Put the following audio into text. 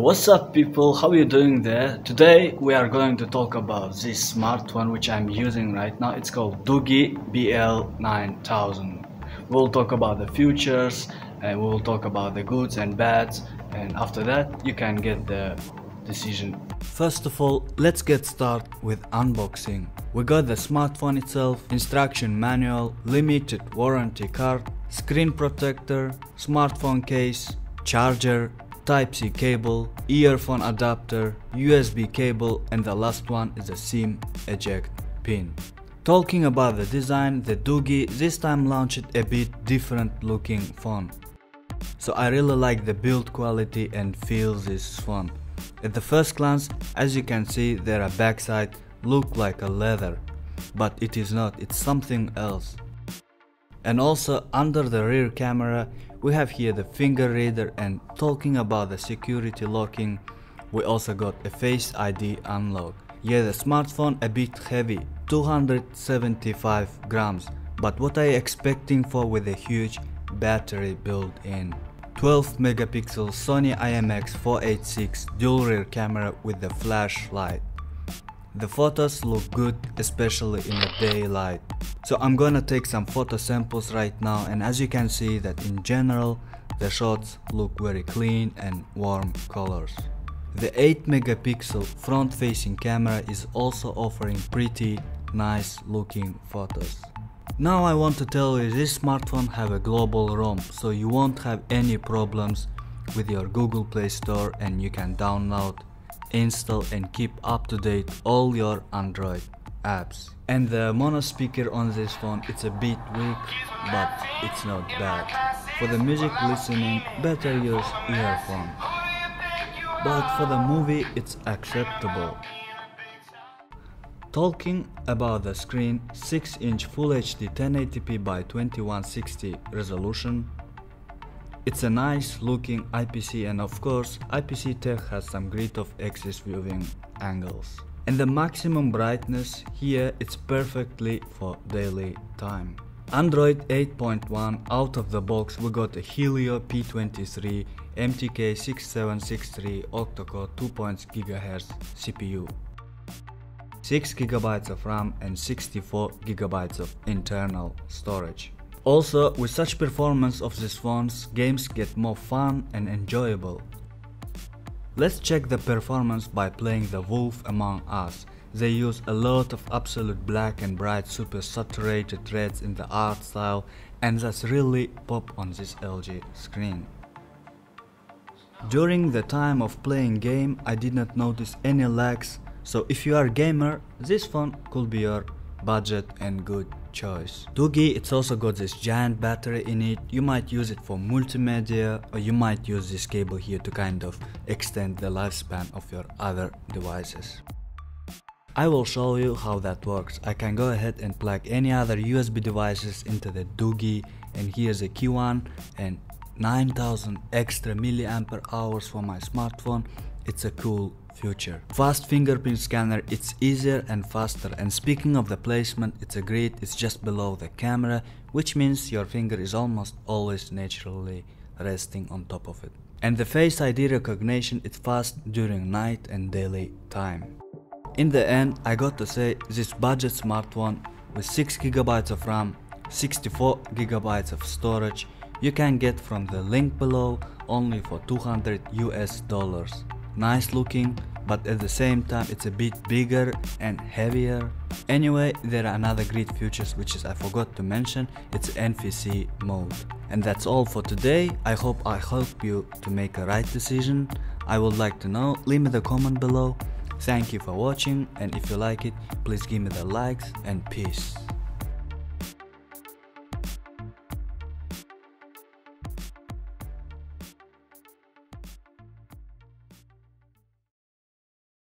What's up people, how you doing there? Today we are going to talk about this smartphone which I'm using right now. It's called DOOGEE BL9000. We'll talk about the features and we'll talk about the goods and bads, and after that you can get the decision. First of all, let's get started with unboxing. We got the smartphone itself, instruction manual, limited warranty card, screen protector, smartphone case, charger, Type-C cable, earphone adapter, USB cable, and the last one is a SIM eject pin. Talking about the design, the DOOGEE this time launched a bit different looking phone. So I really like the build quality and feel this phone. At the first glance, as you can see, their backside look like a leather, but it is not, it's something else. And also under the rear camera we have here the finger reader, and talking about the security locking, we also got a Face ID unlock. Yeah, the smartphone a bit heavy, 275 grams, but what I expecting for with a huge battery built in. 12 megapixel Sony IMX486 dual rear camera with the flashlight. The photos look good, especially in the daylight. So I'm gonna take some photo samples right now, and as you can see that in general the shots look very clean and warm colors. The 8 megapixel front facing camera is also offering pretty nice looking photos. Now I want to tell you this smartphone have a global ROM, so you won't have any problems with your Google Play Store, and you can download, install and keep up to date all your Android apps. And the mono speaker on this phone, it's a bit weak, but it's not bad. For the music listening, better use earphone, but for the movie it's acceptable. Talking about the screen, 6-inch Full HD 1080p by 2160 resolution. It's a nice looking IPC, and of course IPC tech has some great of axis viewing angles. And the maximum brightness here, it's perfectly for daily time. Android 8.1 out of the box, we got a Helio P23 MTK6763 Octa-Core 2.0 GHz CPU, 6 GB of RAM and 64 GB of internal storage. Also, with such performance of these phones, games get more fun and enjoyable. Let's check the performance by playing the Wolf Among Us. They use a lot of absolute black and bright super saturated reds in the art style, and that's really pop on this LG screen. During the time of playing game, I did not notice any lags, so if you are a gamer, this phone could be your budget and good choice. DOOGEE, it's also got this giant battery in it. You might use it for multimedia, or you might use this cable here to kind of extend the lifespan of your other devices. I will show you how that works. I can go ahead and plug any other USB devices into the DOOGEE, and here's a key one and 9000 extra milliampere hours for my smartphone. It's a cool future. Fast fingerprint scanner, it's easier and faster, and speaking of the placement, it's just below the camera, which means your finger is almost always naturally resting on top of it. And the Face ID recognition, it's fast during night and daily time. In the end, I got to say, this budget smartphone with 6 GB of RAM, 64 GB of storage, you can get from the link below only for $200 US. Nice looking, but at the same time it's a bit bigger and heavier. Anyway, there are another great features which is I forgot to mention, it's NFC mode. And that's all for today. I hope I help you to make a right decision. I would like to know, leave me the comment below. Thank you for watching, and if you like it, please give me the likes, and peace.